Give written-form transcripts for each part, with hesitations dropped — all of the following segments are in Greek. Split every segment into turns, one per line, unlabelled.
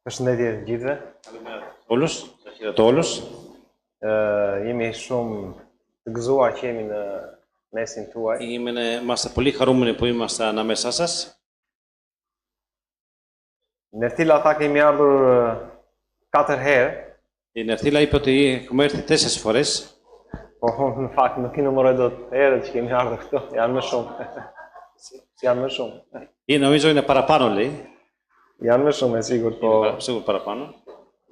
Përshëndetje të gjithëve.
Όλους, χαιρετώ όλους.
Jemi shumë të gëzuar që jemi në mesin tuaj.
Είμαστε πολύ χαρούμενοι που είμαστε ανάμεσά σας.
Në Ertila ata kemi ardhur 4 herë.
Η Νερθήλα είπε ότι έχουμε έρθει 4 φορές.
Po në fakt nuk i numëroj dot herët që kemi ardhur këtu, janë më shumë. Janë më shumë.
Νομίζω είναι παραπάνω, λέει.
Janë më shumë, e sigurt, po.
Σίγουρα παραπάνω.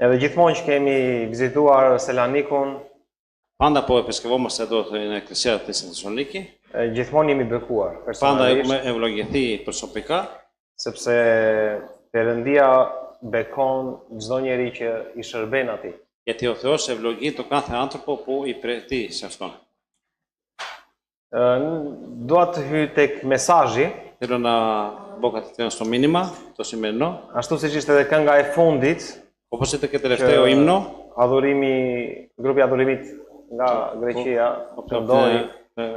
Edhe gjithmonë që kemi vizituar Selanikun,
Πάντα που επισκευόμαστε εδώ στην εκκλησία της Θεσσαλονίκη,
gjithmonë jemi bekuar
πάντα
personalisht,
έχουμε ευλογηθεί προσωπικά,
sepse Perëndia bekon çdo njeri që i shërben atij.
γιατί ο Θεός ευλογεί τον κάθε άνθρωπο που υπηρετεί σε Αυτόν.
Dua të hyj tek mesazhi,
Θέλω να μπω κατευθείαν στο μήνυμα, το σημερινό.
ashtu siç ishte edhe kënga e fundit,
Όπως ήταν και τελευταίο ύμνο,
grupi adhurimit nga Greqia, këndoi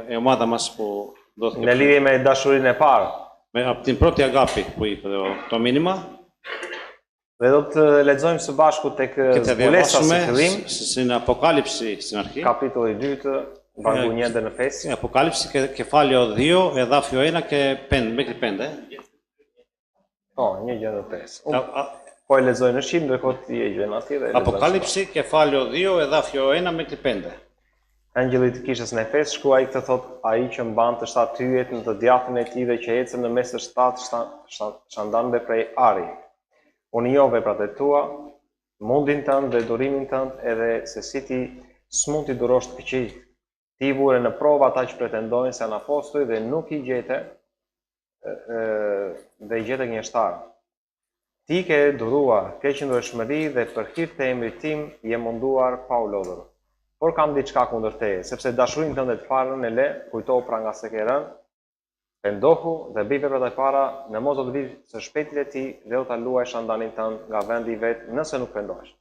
η ομάδα μας που δόθηκε
në lidhje me dashurinë e parë.
από την πρώτη αγάπη που είπε το μήνυμα.
Dhe do të lexojmë së bashku tek
Και θα
zbulesa së fillim,
διαβάσουμε στην Αποκάλυψη στην αρχή.
kapitulli 2, vargu 1 deri në 5.
Αποκάλυψη και κεφάλαιο 2, εδάφιο 1 και 5, μέχρι 5.
Po, 1 deri në 5. Po e lexoj në shqip, ndërkohë ti e gjen atje dhe
Αποκάλυψη, κεφάλαιο 2, εδάφιο 1 μέχρι 5.
Angjëlli të kishës në Efes shkruaj këtë thot ai që mban të 7 yjet në të djathtën e tij dhe që ecën në mes të 7 shandanëve prej ari. Unë njoh veprat e tua, mundin tënd dhe durimin tënd, edhe se si ti s'mund t'i durosh të këqij. Ti i vure në provë ata që pretendojnë se janë apostoj dhe nuk i gjete dhe i gjete gënjeshtar. Ti ke duruar, ke qëndrueshmëri dhe për hir të emrit tim je munduar pa u lodhur. Por kam diçka kundër teje, sepse dashurinë tënde të parën e le, kujto pra nga se ke rënë, pendohu dhe bëj veprat e para, në mos do të vi së shpejti e ti dhe do ta luaj shandanin tënd nga vendi i vet, nëse nuk pendohesh.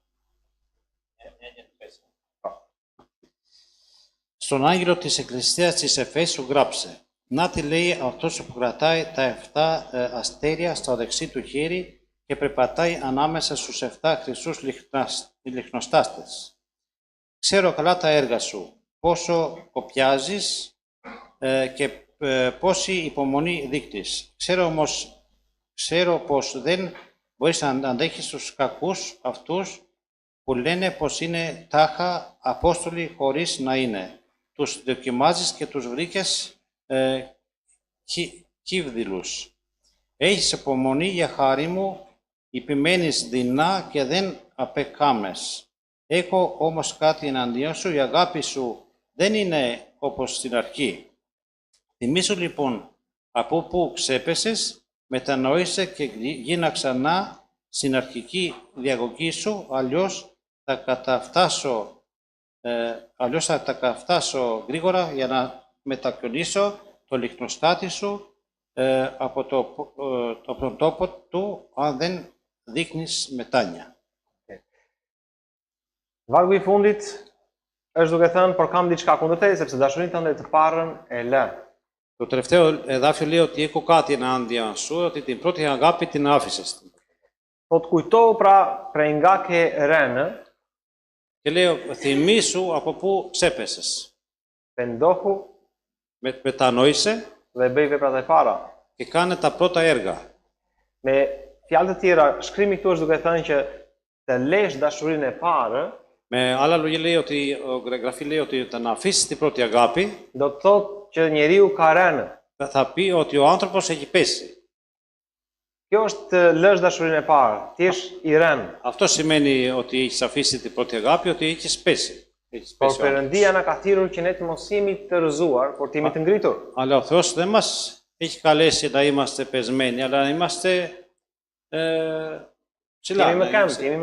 Στον άγγελο της εκκλησίας της Εφέσου γράψε: Να τη λέει αυτός που κρατάει τα 7 αστέρια στο δεξί του χέρι και περπατάει ανάμεσα στους 7 χρυσούς λιχνοστάστες. Ξέρω καλά τα έργα σου, πόσο κοπιάζεις και πόση υπομονή δείχνεις. Ξέρω πως δεν μπορείς να αντέχεις τους κακούς αυτούς που λένε πως είναι τάχα απόστολοι χωρίς να είναι. Τους δοκιμάζεις και τους βρήκες κύβδηλους. Έχεις υπομονή για χάρη μου, επιμένεις δεινά και δεν απεκάμες. Έχω όμως κάτι εναντίον σου, η αγάπη σου δεν είναι όπως στην αρχή. Θυμήσου λοιπόν από πού ξέπεσες, μετανοείσαι και γίνα ξανά στην αρχική διαγωγή σου, αλλιώς θα τα καταφτάσω γρήγορα για να μετακολλήσω το λιχνοστάτη σου από τον τόπο του, αν δεν δείχνεις μετάνοια.
Vargu i fundit është duke thënë, por kam diçka kundër teje, sepse dashurinë tënde të parën e lë.
Το τελευταίο εδάφιο λέει ότι έχω κάτι ενάντια σου, ότι την πρώτη αγάπη την άφησες.
Thot kujtohu pra prej nga ke rënë,
Και λέει, θυμήσου από πού ξέπεσες.
pendohu
Μετανόησε
dhe bëj veprat e para.
και κάνε τα πρώτα έργα.
Me fjalë të tjera, shkrimi këtu është duke thënë që të lesh dashurinë e parë,
Με άλλα λόγια λέει ότι, γραφή λέει ότι να αφήσεις την πρώτη αγάπη,
do të thotë që njeriu ka rënë.
θα πει ότι ο άνθρωπος έχει πέσει.
Kjo është të lësh dashurinë e parë, ti je i rënë.
Αυτό σημαίνει ότι έχεις αφήσει την πρώτη αγάπη, ότι έχεις πέσει. Έχεις
Por
πέσει ο άνθρωπος.
Perëndia na ka thirrur që ne të mos jemi të rrëzuar, por të jemi të ngritur.
Αλλά ο Θεός δεν μας έχει καλέσει να είμαστε πεσμένοι, αλλά να είμαστε ψηλά,
Jemi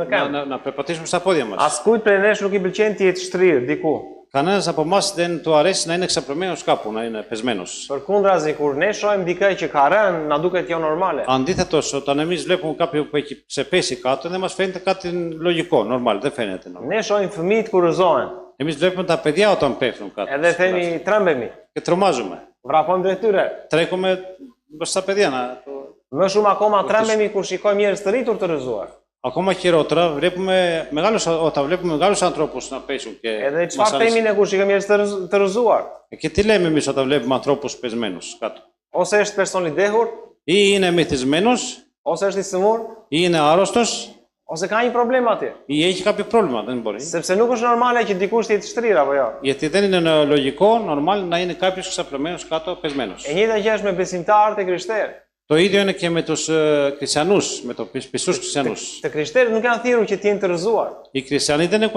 më këmbë.
να περπατήσουμε στα πόδια μας.
Askujt prej nesh nuk i pëlqen të jetë shtrirë diku.
Κανένας από εμάς δεν του αρέσει να είναι ξαπλωμένος κάπου, να είναι πεσμένος.
Përkundrazi, kur ne shohim dikë që ka rënë, na duket jo normale.
Αντίθετος, όταν εμείς βλέπουμε κάποιον που έχει ξεπέσει κάτω, δεν μας φαίνεται κάτι λογικό, normal, δεν φαίνεται.
Ne shohim fëmijët kur rëzohen.
Εμείς βλέπουμε τα παιδιά όταν πέφτουν κάτω.
Edhe themi trembemi.
Και τρομάζουμε.
Vrapojmë drejt tyre.
Τρέχουμε μπροστά στα παιδιά να το...
Më shumë akoma trembemi kur shikojmë njerëz të rritur të rrëzuar.
Ακόμα χειρότερα, όταν βλέπουμε μεγάλους ανθρώπους να πέσουν και
Edhe
μας
çfarë
αρέσει.
themi ne kur shikojmë njerëz të rrëzuar?
Και τι λέμε εμείς όταν βλέπουμε ανθρώπους πεσμένους κάτω?
Ose është person i dehur,
Ή είναι μεθυσμένος,
ose është i sëmur,
ή είναι άρρωστος,
ose ka një problem atje.
ή έχει κάποιο πρόβλημα, δεν μπορεί.
Sepse nuk është normale që dikush të jetë shtrir apo jo.
Γιατί δεν είναι λογικό, normal, να είναι κάποιος ξαπλωμένος κάτω, πεσμένος.
E njëjta gjë është me besimtarët e krishterë.
Το ίδιο είναι και με τους χριστιανούς, με τους πιστούς χριστιανούς.
Të krishterët nuk janë thirrur që të jenë të rrëzuar.
Οι χριστιανοί δεν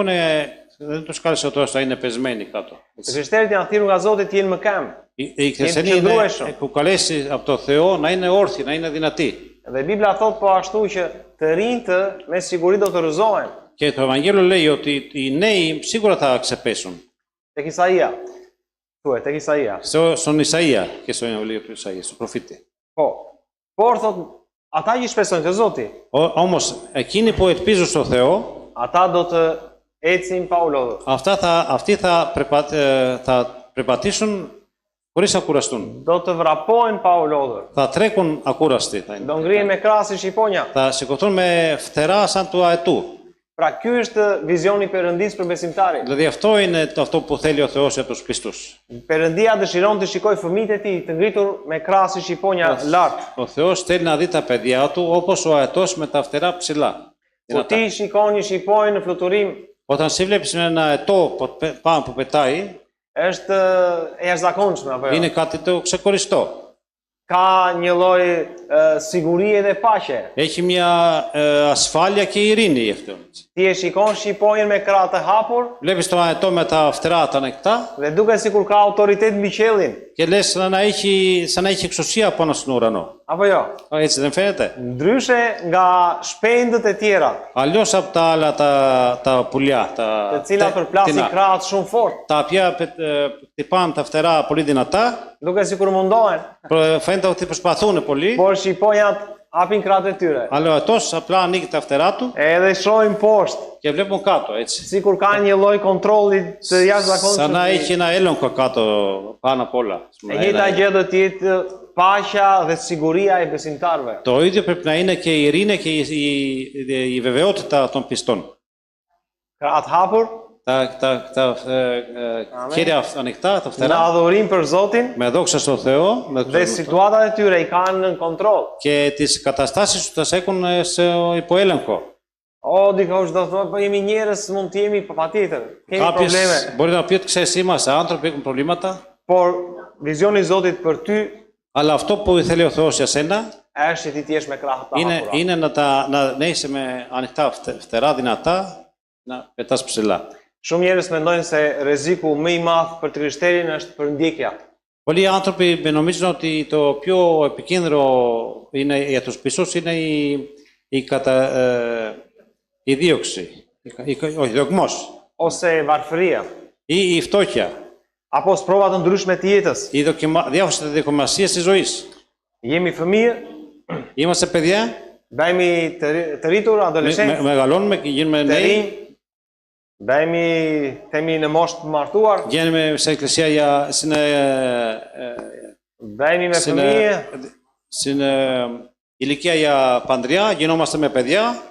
τους κάλεσε ο Θεός να είναι πεσμένοι κάτω.
Të krishterët janë thirrur nga Zoti të jenë më këmbë.
Οι χριστιανοί είναι που καλέσει από το Θεό να είναι όρθιοι, να είναι δυνατοί.
Dhe Bibla thot po ashtu që të rinjtë me siguri do të rrëzohen.
Και το Ευαγγέλιο λέει ότι οι νέοι σίγουρα θα ξεπέσουν.
Tek Isaia. Thuaj, tek Isaia.
Στον Ισαΐα και στο βιβλίο του Ισαΐα, στον προφήτη.
Po. Por thot, ata që shpresojnë te Zoti,
Όμως εκείνοι που ελπίζουν στο Θεό,
ata do të ecin pa u lodhur.
αυτοί θα περπατήσουν χωρίς να κουραστούν.
Do të vrapohen pa u lodhur.
Θα τρέχουν ακούραστοι. Θα είναι.
Do ngrihen me krahas si shqiponja.
Θα σηκωθούν με φτερά σαν του αετού.
Pra ky është vizioni i Perëndisë për besimtarin.
Δηλαδή αυτό είναι αυτό που θέλει ο Θεός για τους πιστούς.
Perëndia dëshiron të shikojë fëmijët e tij të ngritur me krahas si shqiponja lart.
Ο Θεός θέλει να δει τα παιδιά του όπως ο αετός με τα φτερά ψηλά.
Kur ti shikon një shqiponjë në fluturim,
Όταν εσύ βλέπεις ένα αετό πάνω που πετάει,
është e jashtëzakonshme apo jo?
είναι κάτι το ξεχωριστό.
Ka një lloj sigurie dhe paqe.
Έχει μια ασφάλεια και ειρήνη αυτό.
Ti e shikon shqiponjën me krah të hapur
Βλέπεις τον αετό με τα φτερά τα ανοιχτά
dhe duket sikur ka autoritet mbi qiellin.
και λες σαν να έχει εξουσία πάνω στον ουρανό.
Apo jo?
Έτσι δεν φαίνεται?
Ndryshe nga shpendët e tjera,
Αλλιώς από τα άλλα τα πουλιά,
të cilat përplasin krahët shumë fort,
τα οποία χτυπάνε τα φτερά πολύ δυνατά,
duket sikur mundohen,
φαίνεται ότι προσπαθούν πολύ,
por shqiponjat hapin krahët e tyre.
αλλά ο αετός απλά ανοίγει τα φτερά του
Edhe shohin poshtë,
και βλέπουν κάτω, έτσι.
sikur ka një lloj kontrolli të
Σαν να
jashtëzakonshëm.
έχει ένα έλεγχο κάτω πάνω απ' όλα.
E njëjta gjë do të jetë paqja dhe siguria e besimtarëve.
Το ίδιο πρέπει να είναι και η ειρήνη και η βεβαιότητα των πιστών.
Krahët hapur,
Τα χέρια ανοιχτά, τα
në
φτερά,
adhurim për Zotin
με δόξα στον Θεό,
dhe situatat e tyre i kanë në kontroll.
και τις καταστάσεις του τα έχουν σε υποέλεγχο.
O, dikush do të thotë, po jemi njerëz, mund të jemi patjetër. Kemi
Κάποιος
probleme,
μπορεί να πει ότι ξέρεις, είμαστε άνθρωποι, έχουν προβλήματα,
por vizioni i Zotit për ty
αλλά αυτό που θέλει ο Θεός για σένα
është që ti të jesh me krahët të hapura.
είναι να είσαι με ανοιχτά φτερά, δυνατά, να πετάς ψηλά.
Shumë njerëz mendojnë se rreziku më i madh për të krishterën është përndjekja.
Πολλοί άνθρωποι νομίζουν ότι το πιο επικίνδυνο είναι, για τους πιστούς είναι η δίωξη, ο διωγμός
Ose varfëria,
ή η φτώχεια,
apo sprova të ndryshme të jetës.
οι διάφορες δοκιμασίες της ζωής.
Jemi fëmijë,
Είμαστε παιδιά,
bëhemi të rritur, adoleshentë,
μεγαλώνουμε και γίνουμε
të
νέοι,
rinj, bëhemi themi në moshë të martuar,
βγαίνουμε σε εκκλησία
bëhemi me fëmijë,
στην ηλικία για παντριά, γινόμαστε με παιδιά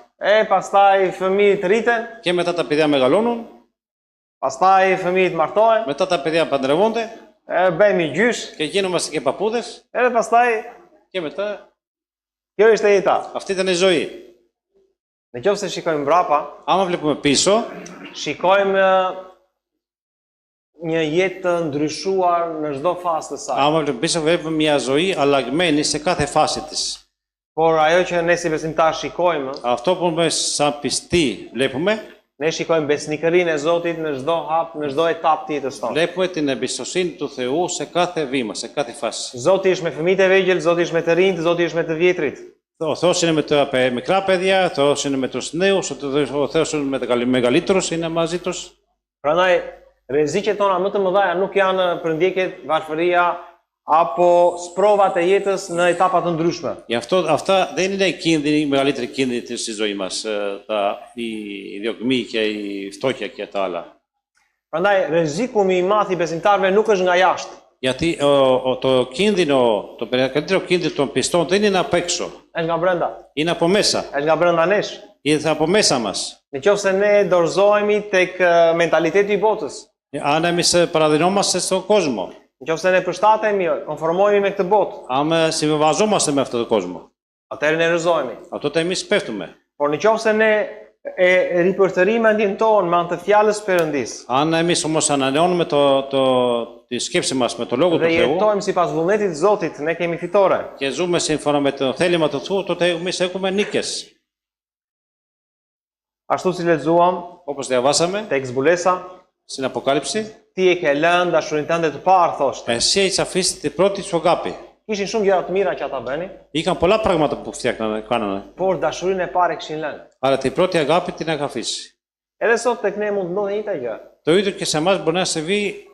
pastaj fëmijët rriten,
και μετά τα παιδιά μεγαλώνουν,
pastaj fëmijët martohen,
μετά τα παιδιά παντρεύονται
bëhemi gjysh,
και γίνομαστε και παππούδες
edhe pastaj
και μετά
kjo është e jeta.
αυτή ήταν η ζωή.
Në qoftë se shikojmë mbrapa,
Άμα βλέπουμε πίσω,
shikojmë një jetë të ndryshuar në çdo fazë të saj.
άμα βλέπουμε πίσω, βλέπουμε μια ζωή αλλαγμένη σε κάθε φάση της.
Por ajo që ne si besimtar shikojmë,
Αυτό που σαν πιστοί βλέπουμε,
ne shikojmë besnikërinë e Zotit në çdo hap, në çdo etapë të jetës tonë.
βλέπουμε την εμπιστοσύνη του Θεού σε κάθε βήμα, σε κάθε φάση.
Zoti është me fëmijët e vegjël, Zoti është me të rinjt, Zoti është me të vjetrit.
Ο Θεός είναι με τα μικρά παιδιά, ο Θεός είναι με τους νέους, ο Θεός είναι με τα μεγαλύτερους, είναι μαζί τους.
Prandaj rreziqet tona më të mëdha nuk janë përndjekjet, varfëria apo sprovat e jetës në etapa të ndryshme.
Γι' αυτό αυτά δεν είναι οι μεγαλύτεροι κίνδυνοι στη ζωή μας, η διωγμή και η φτώχεια και τα άλλα.
Prandaj rreziku më i madh i besimtarëve nuk është nga jashtë,
Γιατί το μεγαλύτερο κίνδυνο των πιστών δεν είναι απ' έξω,
është nga brenda,
είναι από μέσα.
është nga brenda nesh.
ή από μέσα μας.
Nëse ne dorëzohemi tek mentaliteti i botës,
Αν εμείς παραδεινόμαστε στον κόσμο,
nëse ne përshtatemi, konformohemi me këtë botë,
αν συμβιβαζόμαστε με αυτόν τον κόσμο,
atëherë ne rrëzohemi.
τότε εμείς πέφτουμε.
Por nëse ne ripërtërim mendjen tonë me anë të fjalës Perëndis,
Αν εμείς όμως ανανεώνουμε τη σκέψη μας με το Λόγο του
dhe
Θεού
jetojmë sipas vullnetit të Zotit, ne kemi fitore.
και ζούμε σύμφωνα με το θέλημα του Θεού, τότε εμείς έχουμε νίκες.
Ashtu si lexuam
Όπως διαβάσαμε
tek zbulesa,
στην Αποκάλυψη,
ti e ke lënë dashurinë tënde të parë, thoshte.
εσύ έχεις αφήσει την πρώτη σου αγάπη.
Kishin shumë gjëra të mira që ata bënin,
Είχαν πολλά πράγματα που κάνανε,
por dashurinë e parë e kishin lënë.
αλλά την πρώτη αγάπη την είχαν αφήσει.
Edhe sot tek ne mund të ndodhë njëjta gjë.
Το ίδιο και σε εμάς μπορεί να συμβεί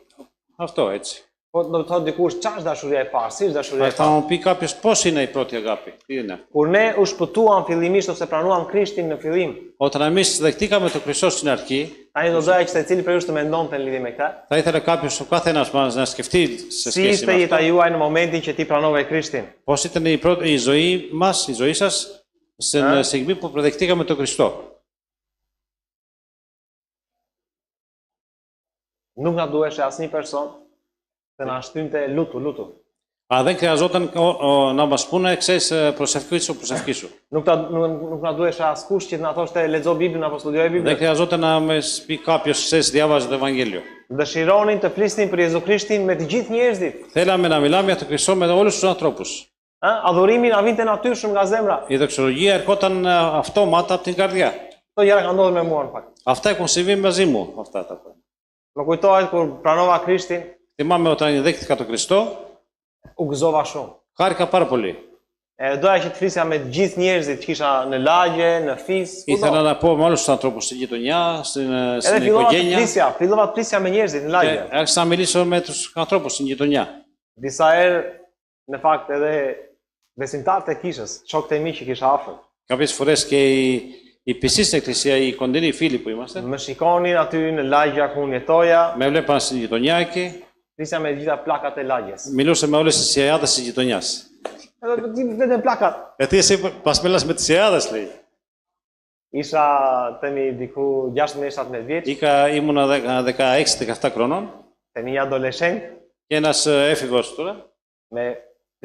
αυτό, έτσι.
Po do të thotë dikush, ç'është dashuria e parë? Si është dashuria e
Θα
parë?
μου πει κάποιος πώς είναι η πρώτη αγάπη. Τι είναι.
Kur ne u shpëtuam fillimisht ose pranuam Krishtin në fillim,
Όταν εμείς δεχτήκαμε τον Χριστό στην αρχή,
tani do doja që secili prej jush të mendonte në lidhje me këtë.
θα ήθελε κάποιος, ο κάθε ένας μας, να σκεφτεί σε
Si
σχέση
ishte
με
jeta
αυτό.
juaj në momentin që ti pranove Krishtin?
Πώς ήταν η ζωή μας, η ζωή σας, στην στιγμή που προδεχτήκαμε τον Χριστό.
Nuk na duheshe asnjë person të na shtynte lutu.
Αλλά δεν χρειαζόταν να μας πούνε, ξέρεις, προσευχή σου.
Nuk na duheshe askush që të na thoshte lexo Biblën apo studioj
Δεν
Biblën.
χρειαζόταν να μας πει κάποιος, ξέρεις, διάβαζε το Ευαγγέλιο.
Dëshironin të flisnin për Jezu Krishtin me të gjithë njerëzit.
Θέλαμε να μιλάμε για τον Χριστό με όλους τους ανθρώπους.
Adhurimi na vinte natyrshëm nga zemra.
Η δοξολογία ερχόταν αυτόματα από την καρδιά.
Këto gjëra kanë ndodhur me mua në fakt.
Αυτά έχουν συμβεί μαζί μου. Αυτά τα πράγματα.
Më kujtohet kur pranova Krishtin,
Θυμάμαι όταν δέχτηκα τον Χριστό,
u gëzova shumë.
χάρηκα πάρα πολύ.
Doja që të flisja me të gjithë njerëzit që kisha në lagje, në fis,
Ήθελα να πω με όλους τους ανθρώπους στην γειτονιά, στην
Edhe
οικογένεια.
fillova të flisja me njerëzit në lagje.
Και άρχισα να μιλήσω με τους ανθρώπους στην γειτονιά.
Disa herë, në fakt edhe besimtarët e kishës, shokët e mi që kisha afër.
Κάποιες φορές και οι πιστοί στην εκκλησία, οι κοντινοί φίλοι που είμαστε,
Më shikonin aty në lagja ku unë jetoja,
με έβλεπαν στην γειτονιά εκεί,
flisja me të gjitha plakat e lagjes.
μιλούσα με όλες τις ιεράδες της γειτονιάς.
Edhe vetëm plakat.
Γιατί εσύ μας μιλάς με τις ιεράδες, λέει.
Isha tani diku 16-17 vjeç,
Ήμουνα 16-17 χρονών
tani një adoleshent
και ένας έφηβος τώρα,
me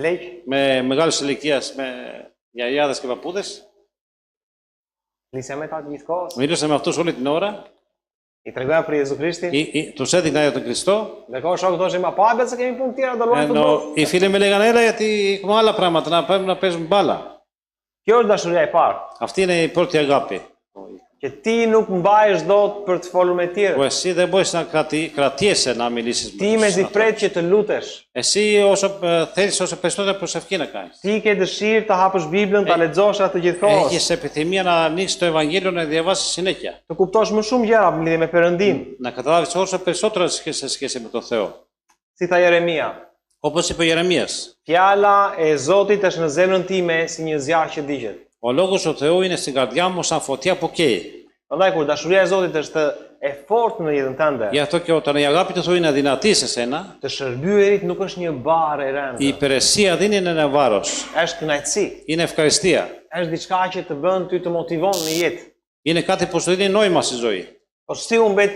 pleq,
με μεγάλης ηλικίας, με γιαγιάδες και παππούδες.
flisja me ta të gjithë kohës.
Μιλούσα με αυτούς όλη την ώρα,
I tregoja për Jezu Krishtin.
τους έδειχνα για τον Χριστό.
Ndërkohë shokët thoshin, ma pa se kemi punë tjera do luajmë futboll.
Ενώ οι φίλοι με λέγανε, έλα γιατί έχουμε άλλα πράγματα, να πάμε να παίζουμε μπάλα.
Kjo është dashuria e parë.
Αυτή είναι η πρώτη αγάπη.
Që ti nuk mbahesh dot për të folur me
Που
tjerë.
εσύ δεν μπορείς να κρατιέσαι να μιλήσεις
Ti
με
me
τους ανθρώπους.
zipret që të lutesh.
Εσύ όσο θέλεις, όσο περισσότερη προσευχή να κάνεις.
Ti ke dëshirë të hapësh Biblën, ta lexosh atë gjithkohës.
Έχεις επιθυμία να ανοίξεις το Ευαγγέλιο, να διαβάσεις συνέχεια.
Të kuptosh më shumë gjëra në lidhje me Perëndim.
Να καταλάβεις όσο περισσότερο σε σχέση με τον Θεό.
Si tha Jeremia,
Όπως είπε ο Ιερεμίας,
fjala e Zotit është në zemrën time si një zjarr që digjet.
ο λόγος του Θεού είναι στην καρδιά μου σαν φωτιά που καίει.
Prandaj kur dashuria e Zotit është e fortë në jetën tënde,
Γι' αυτό και όταν η αγάπη του Θεού είναι δυνατή σε σένα,
të shërbyerit nuk është një barë e rëndë.
η υπηρεσία δεν είναι ένα βάρος,
Është kënaqësi.
είναι ευχαριστία.
Është diçka që të bën ty të motivon në jetë.
Είναι κάτι που σου δίνει νόημα στη ζωή.
Po si u mbet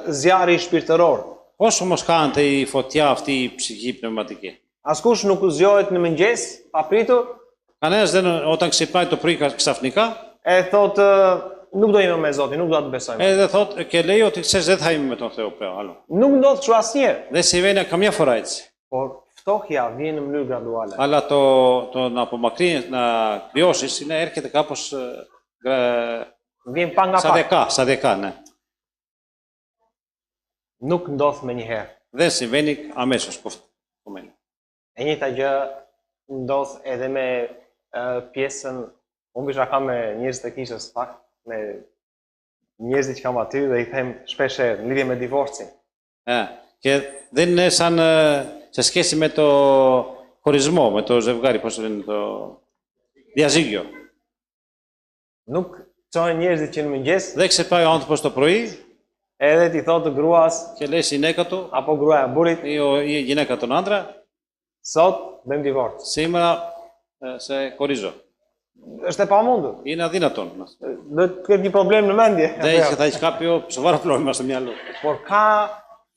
zjarri shpirtëror?
Πώς όμως κάνετε η φωτιά αυτή η ψυχή πνευματική.
Askush nuk u zgjohet në mëngjes, papritur,
Κανένας δεν, όταν ξυπνάει το πρωί ξαφνικά,
thotë nuk do jemi me Zotin, nuk do ta besojmë.
και λέει ότι ξέρεις δεν θα είμαι με τον Θεό πλέον άλλο.
Nuk ndodh kështu asnjëherë.
Δεν συμβαίνει καμιά φορά έτσι.
Por ftohja vjen në mënyrë graduale.
Αλλά το να απομακρύνεις, να κρυώσεις, έρχεται κάπως
Vjen pa nga pak.
σταδιακά, ναι.
Nuk ndodh me njëherë.
Δεν συμβαίνει αμέσως.
E njëjta gjë ndodh edhe me pjesën, unë bisha kam me njerëzit e kishës fakt, me njerëzit që kam aty dhe i them shpesh herë në lidhje me divorcin.
Και δεν είναι σαν σε σχέση με το χωρισμό, με το ζευγάρι, πώς λένε, το διαζύγιο.
Nuk çohen njerëzit që në mëngjes
Δεν ξεπάει ο άνθρωπος το πρωί
edhe ti thotë gruas
και λέει στη γυναίκα του
apo gruaja burrit,
ή η γυναίκα τον άντρα,
sot bëjmë divorc.
σήμερα σε χωρίζω.
është e pamundur.
Είναι αδύνατον.
Do të ketë një problem në mendje.
Θα έχει κάποιο σοβαρό πρόβλημα στο μυαλό.
Por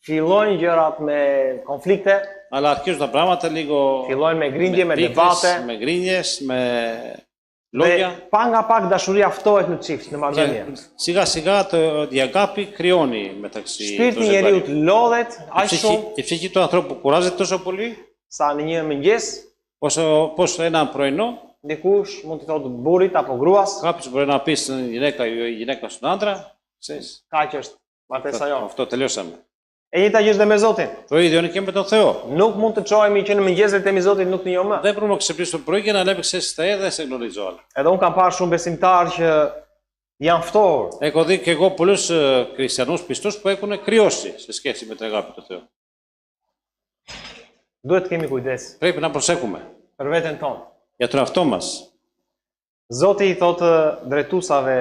fillojnë gjërat me konflikte,
Αλλά αρχίζουν τα πράγματα λίγο
fillojnë me grindje, me
πίκρες,
debate,
με γκρίνιες, με
dhe
λόγια.
pa nga pak dashuria ftohet në çift, në marrëdhënie.
Και σιγά σιγά η αγάπη κρυώνει μεταξύ
Shpirti
των
i njeriu
ζευγαριών.
të lodhet aq shumë
Η ψυχή του ανθρώπου κουράζεται τόσο πολύ,
sa në një mëngjes
όσο ένα πρωινό,
dikush mund të thotë burrit apo gruas,
κάποιος μπορεί να πει στην γυναίκα ή η γυναίκα στον άντρα, ξέρεις,
kaq është martesa jonë.
αυτό τελειώσαμε.
E njëjta gjë është dhe me Zotin.
Το ίδιο είναι και με τον Θεό.
Nuk mund të çohemi që në mëngjeset e Zotit nuk të njoh më.
Δεν μπορούμε να ξυπνήσουμε το πρωί και να λέμε ξέρεις Θεέ, δεν σε γνωρίζω άλλο.
Edhe un kam parë shumë besimtarë që janë ftohur.
Έχω δει και εγώ πολλούς χριστιανούς πιστούς που έχουν κρυώσει σε σχέση με την αγάπη του Θεού.
Duhet të kemi kujdes
Πρέπει να προσέχουμε
për veten tonë.
για τον εαυτό μας.
Zoti i thotë drejtuesave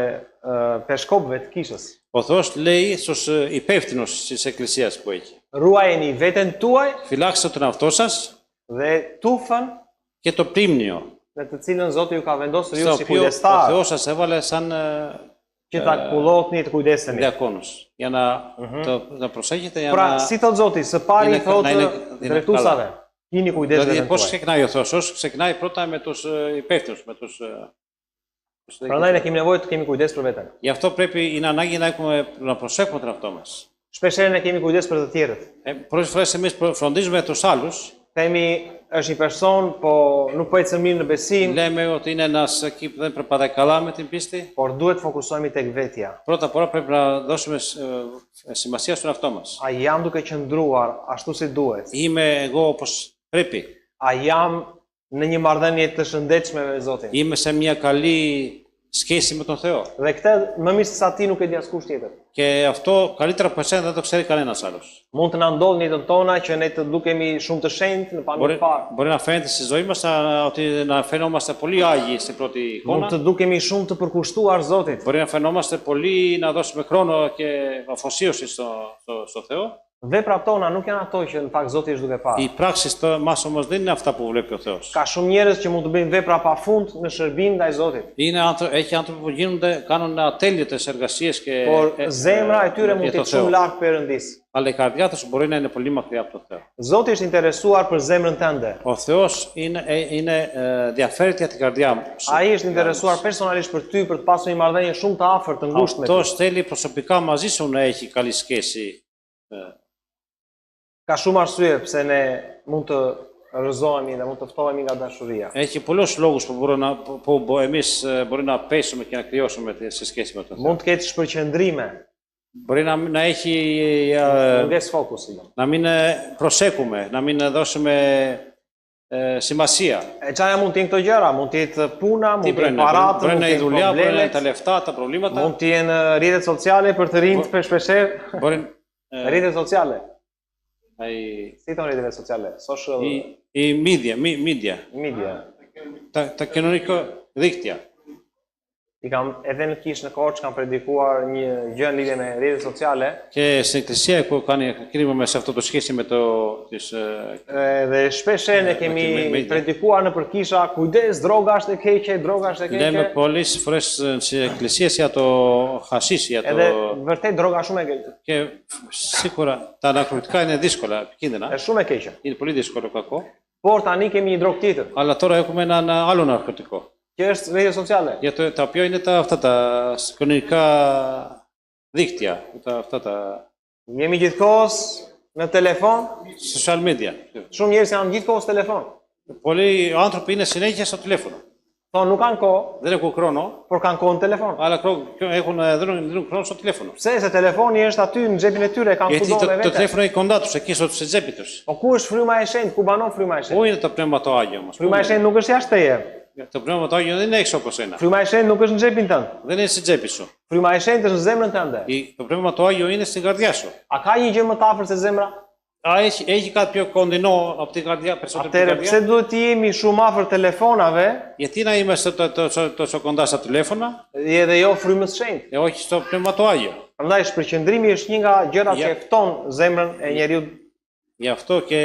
peshkopëve të kishës:
Ο Θεός λέει στους υπεύθυνους της Εκκλησίας που έχει.
Ruajeni veten tuaj
Φυλάξτε τον εαυτό σας
dhe tufën
και το πρίμνιο,
në të cilën Zoti ju ka vendosur ju
στο
si
οποίο ο
kujdestar,
Θεός σας έβαλε σαν
që ta kullohni të kujdeseni.
διακόνους, για να προσέχετε, για
Pra,
να...
si thot Zoti, së pari
Είναι-
thotë
να είναι
drejtuesave, keni kujdes
Δηλαδή
veten
πώς
tuaj.
ξεκινάει ο Θεός, όσο ξεκινάει πρώτα με τους υπεύθυνους, με τους...
Prandaj ne kemi nevojë të kemi kujdes për veten.
Γι' αυτό πρέπει, είναι ανάγκη να προσέχουμε τον εαυτό μας.
Shpesh herë ne kemi kujdes për të tjerët.
Πολλές φορές εμείς φροντίζουμε τους άλλους,
Themi është një person, po nuk po ecën mirë në besim,
λέμε ότι είναι ένας εκεί που δεν περπατάει καλά με την πίστη.
por duhet të fokusohemi tek vetja.
Πρώτα απ' όλα πρέπει να δώσουμε σημασία στον εαυτό μας.
A jam duke qëndruar ashtu si duhet?
Είμαι εγώ όπως πρέπει.
A jam në një marrëdhënie të shëndetshme me Zotin?
Είμαι σε μια καλή σχέση με τον Θεό.
Dhe këtë më mirë se sa ti nuk e di askush tjetër.
Και αυτό καλύτερα από εσένα δεν το ξέρει κανένας άλλος.
Mund të na ndodhë në jetën tona që ne të dukemi shumë të shenjtë në pamje parë.
Μπορεί να φαίνεται στη ζωή μας ότι να φαινόμαστε πολύ άγιοι στην πρώτη
Mund
εικόνα.
të dukemi shumë të përkushtuar Zotit.
Μπορεί να φαινόμαστε πολύ να δώσουμε χρόνο και αφοσίωση στο Θεό.
Veprat tona nuk janë ato që në fakt Zoti është duke parë.
Οι πράξεις μας όμως δεν είναι αυτά που βλέπει ο Θεός.
Ka shumë njerëz që mund të bëjnë vepra pafund në shërbim ndaj Zotit.
Έχει άνθρωποι που κάνουν ατέλειωτες εργασίες και
Por zemra e tyre mund
για
të
το
jetë
Θεό.
shumë larg Perëndis.
Αλλά η καρδιά τους μπορεί να είναι πολύ μακριά από τον Θεό.
Zoti është interesuar për zemrën tënde.
Ο Θεός ενδιαφέρεται για την καρδιά σου.
Ai është interesuar personalisht për ty për të pasur një marrëdhënie shumë të afërt, të ngushtë me ty.
Αυτός θέλει προσωπικά μαζί σου να έχει καλή σχέση.
Ka shumë arsye pse ne mund të rrëzohemi dhe mund të ftohemi nga dashuria.
Έχει πολλούς λόγους που εμείς μπορεί να πέσουμε και να κρυώσουμε σε σχέση με τον Θεό.
Mund të ketë shpërqendrime,
Μπορεί να έχει,
munges fokusi.
να μην προσέχουμε, να μην δώσουμε σημασία.
E çaja mund të jenë këto gjëra, mund të jetë puna,
Τι
mund të
μπορεί
jetë
να είναι,
paratë,
μπορεί
mund
να
të
είναι η
jenë
δουλειά, μπορεί να είναι τα
problemet,
λεφτά, τα προβλήματα.
mund të jenë rrjetet sociale për të rinjt shpeshherë.
Μπορεί,
Rrjetet sociale.
η,
Si thon rrjetet sociale? Social
η media,
media.
τα κοινωνικά δίκτυα.
I kam edhe në kish në Korçë kam predikuar një gjë në lidhje me rrjetet sociale.
Και στην εκκλησία έχω κάνει κρίμα σε αυτό το σχέση με τις
Dhe shpesh herë ne kemi predikuar nëpër kisha, kujdes, droga është e keqe, droga është e
λέμε
keqe.
πολλές φορές στις εκκλησίες για το χασίς, για
Edhe
το...
vërtet droga shumë e keqe.
Και σίγουρα τα ανακριτικά είναι δύσκολα, επικίνδυνα.
Është shumë e keqe.
Είναι πολύ δύσκολο κακό.
Por tani kemi një drogë tjetër,
Αλλά τώρα έχουμε έναν άλλο ναρκωτικό.
që është rrjetet sociale.
Για τα οποία είναι αυτά τα κοινωνικά δίκτυα. Αυτά τα
Jemi gjithkohës në telefon,
social media.
shumë njerëz janë gjithkohës në telefon.
Πολλοί άνθρωποι είναι συνέχεια στο τηλέφωνο.
Thonë nuk kanë kohë,
Δεν έχουν χρόνο,
por kanë kohë në telefon.
αλλά δίνουν χρόνο στο τηλέφωνο.
Pse? Se telefoni është aty në xhepin e tyre, kanë
Γιατί
kudo me
το
vete.
τηλέφωνο είναι κοντά τους, εκεί στη τσέπη τους.
Po ku është fryma e shenjtë? Ku banon fryma e
Πού
shenjtë?
είναι το πνεύμα το Άγιο όμως?
Fryma e shenjtë nuk është jashtë teje.
Το πνεύμα το Άγιο δεν είναι έξω από σένα.
Fryma e shenjtë nuk është në xhepin tënd.
Δεν είναι στην τσέπη σου.
Fryma e shenjtë është në zemrën tënde.
Το πνεύμα το Άγιο είναι στην καρδιά σου.
A ka një gjë më të afërt se zemra?
Έχει κάτι πιο κοντινό από την καρδιά, περισσότερο από την
Atëherë pse
καρδιά.
duhet të jemi shumë afër telefonave
Γιατί να είμαστε τόσο κοντά στα τηλέφωνα,
edhe jo frymës shenjtë?
όχι στο πνεύμα το Άγιο.
Prandaj shpërqendrimi është një nga gjërat që e fton zemrën e njeriu.
Γι' αυτό και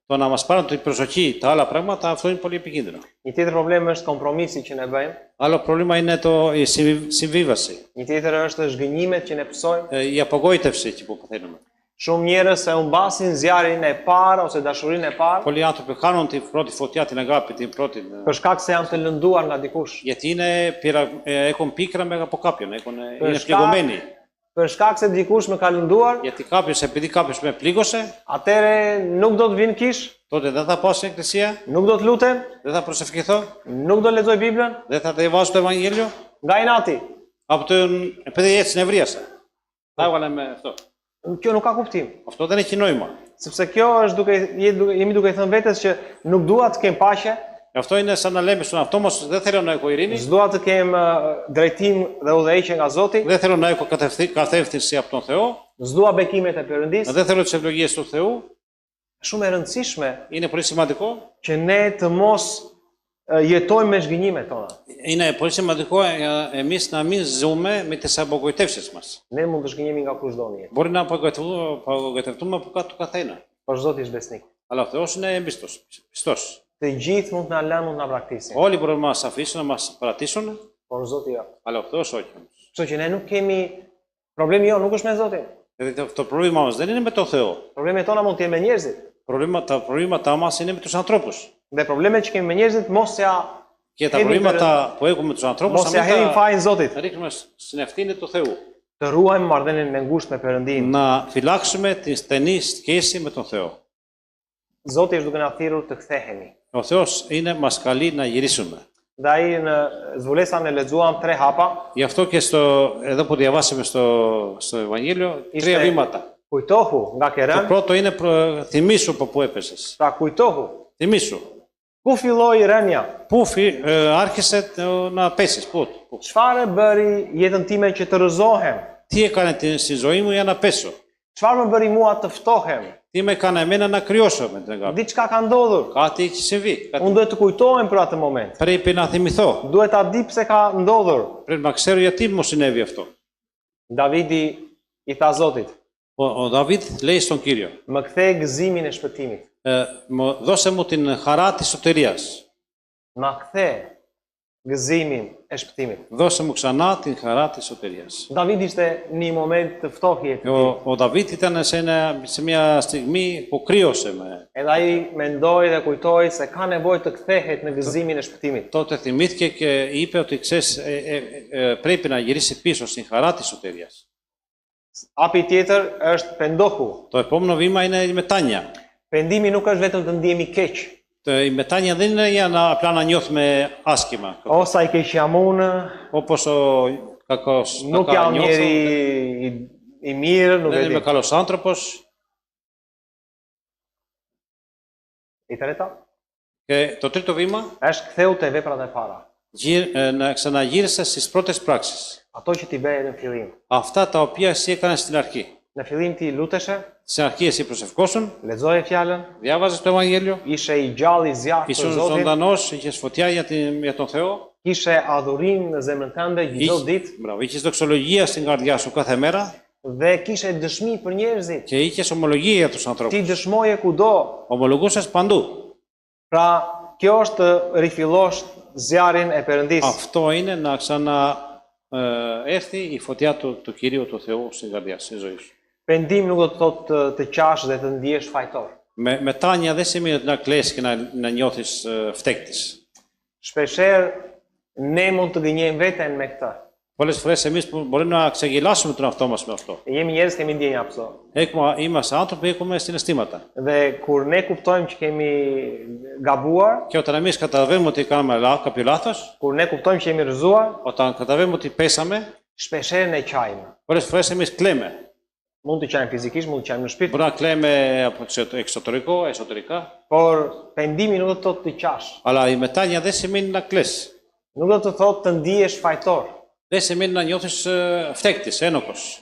Το να μας πάρουν την προσοχή τα άλλα πράγματα, αυτό είναι πολύ επικίνδυνο.
Një tjetër problem është kompromisi që ne bëjmë.
Άλλο πρόβλημα είναι η συμβίβαση,
Një tjetër është zhgënjimet që ne pësojmë.
η απογοήτευση εκεί που παθαίνουμε.
Shumë njerëz e humbasin zjarrin e parë ose dashurinë e parë
Πολλοί άνθρωποι χάνουν την πρώτη φωτιά, την αγάπη, την πρώτη.
për shkak se janë të lënduar nga dikush.
Γιατί έχουν πίκρα από κάποιον, είναι
Πες
πληγωμένοι.
Për shkak se dikush më ka lënduar,
Γιατί επειδή κάποιος με πλήγωσε,
atëre nuk do të vinë kish,
τότε δεν θα πάω στην εκκλησία,
nuk do të lutem,
δεν θα προσευχηθώ,
nuk do lexoj Biblën,
δεν θα διαβάσω το Ευαγγέλιο.
nga inati.
Επειδή έτσι νευρίασα. Τα έβγαλα με αυτό.
Kjo nuk ka kuptim.
Αυτό δεν έχει νόημα.
Sepse kjo është jemi duke thënë vetes që nuk dua të kem paqe,
Αυτό είναι σαν να λέμε στον εαυτό μας, δεν θέλω να έχω ειρήνη,
s'dua të kem drejtim dhe udhëheqje nga Zoti,
δεν θέλω να έχω κατεύθυνση από τον Θεό,
s'dua bekimet e Perëndis.
δεν θέλω τις ευλογίες του Θεού.
Shumë e rëndësishme
Είναι πολύ σημαντικό.
që ne të mos jetojmë me zhgënjimet tona.
Είναι πολύ σημαντικό εμείς να μην ζούμε με τις απογοητεύσεις μας.
Ne mund të zhgënjemi nga kushdo në jetë,
Μπορεί να απογοητευτούμε από κάτω του καθένα.
por Zoti është besnik.
Αλλά ο Θεός είναι πιστός.
Të gjithë mund të na lënë, mund të na braktisin,
Όλοι μπορούν να μας αφήσουν, να μας παρατήσουν,
por Zoti jo.
αλλά ο Θεός όχι.
Kështu që ne nuk kemi problemi jo, nuk është me Zotin.
Δηλαδή το πρόβλημα μας δεν είναι με τον Θεό.
Problemet tona mund të jenë me njerëzit.
Τα προβλήματά μας είναι με τους ανθρώπους.
Dhe problemet që kemi me njerëzit mos ja
Και τα προβλήματα που έχουμε με τους ανθρώπους
mos ja hedhim fajin Zotit.
να ρίχνουμε στην ευθύνη του Θεού.
Të ruajmë marrëdhënien e ngushtë me Perëndin.
Να φυλάξουμε την στενή σχέση με τον Θεό.
Zoti është duke na thirrur të kthehemi.
Ο Θεός μας καλεί να γυρίσουμε.
Dhe ai në zbulesën e lexuam 3 hapa.
Γι' αυτό και εδώ που διαβάσαμε στο Ευαγγέλιο, 3 βήματα.
Kujtohu nga ke
Το
rënë,
πρώτο είναι θυμήσου από πού έπεσες.
pra kujtohu.
Θυμήσου.
Ku filloi rënja?
Πού άρχισε να πέσεις, πού.
Çfarë bëri jetën time që të rrëzohem?
Τι έκανε στη ζωή μου για να πέσω.
Çfarë më bëri mua të ftohem?
Τι με έκανε εμένα να κρυώσω με την αγάπη.
Diçka ka ndodhur.
Κάτι έχει συμβεί.
Unë duhet të kujtohem për atë moment.
Πρέπει να θυμηθώ.
Duhet ta di pse ka ndodhur.
Πρέπει να ξέρω γιατί μου συνέβη αυτό.
Davidi i tha Zotit,
Ο Δαβίδ λέει στον Κύριο,
më kthej gëzimin e shpëtimit.
δώσε μου την χαρά της σωτηρίας.
Ma kthe gëzimin e shpëtimit.
Δώσε μου ξανά την χαρά της σωτηρίας.
Davidi ishte në një moment të ftohtë të tij.
Ο Δαβίδ ήταν σε μια στιγμή που κρύωσε.
Edhe ai mendoi dhe kujtoi se ka nevojë të kthehet në gëzimin e shpëtimit.
Τότε θυμήθηκε και είπε ότι ξέρεις, πρέπει να γυρίσει πίσω στην χαρά της σωτηρίας.
Hapi tjetër është pendohu.
Το επόμενο βήμα είναι η μετάνοια.
Pendimi nuk është vetëm të ndihemi keq.
Η μετάνοια δεν είναι για απλά να νιώθουμε άσχημα.
Osa i keq jam unë,
Όπως ο κακός
nuk jam njeri i mirë, nuk
δεν
e
είμαι
di.
καλός άνθρωπος.
I treta
Και το τρίτο βήμα,
është ktheu te veprat e para.
να ξαναγύρισες στις πρώτες πράξεις.
Ato që ti bëje në fillim.
Αυτά τα οποία εσύ έκανες στην αρχή.
Në fillim ti luteshe,
Στην αρχή εσύ προσευχόσουν,
lexoje fjalën,
διάβαζες το Ευαγγέλιο,
ishe i gjallë i zjarrt për
ήσουν
Zotin,
ζωντανός, είχες φωτιά για τον Θεό,
kishe adhurim në zemrën tënde çdo ditë
είχες δοξολογία στην καρδιά σου κάθε μέρα
dhe kishe dëshmi për njerëzit.
και είχες ομολογία για τους
Ti
ανθρώπους.
dëshmoje kudo.
Ομολογούσες παντού.
Pra, kjo është të rifillosh zjarrin e Perëndis.
Αυτό είναι να ξαναέρθει η φωτιά του Κυρίου του Θεού στην καρδιά, στη ζωή σου.
Pendim nuk do të thotë të qash dhe të ndihesh fajtor.
Μετάνοια δεν σημαίνει να κλαις και να νιώθεις φταίκτης.
Shpeshherë ne mund të gënjejmë veten me këtë.
Πολλές φορές εμείς μπορούμε να ξεγελάσουμε τον εαυτό μας με αυτό.
Jemi njerëz kemi ndjenja pso.
Είμαστε άνθρωποι, έχουμε συναισθήματα.
Dhe kur ne kuptojmë që kemi gabuar,
Και όταν εμείς καταλαβαίνουμε ότι κάνουμε κάποιο λάθος,
kur ne kuptojmë që jemi rrëzuar,
όταν καταλαβαίνουμε ότι πέσαμε,
shpeshherë ne qajmë.
πολλές φορές εμείς κλαίμε.
Mund të qajmë fizikisht, mund të qajmë në shpirt,
Μπορεί να κλαίμε από εξωτερικό, εσωτερικά,
por pendimi nuk do të thotë të qash.
αλλά η μετάνοια δεν σημαίνει να κλαις.
Nuk do të thotë të ndihesh fajtor.
Δεν σημαίνει να νιώθεις φταίκτης, ένοχος.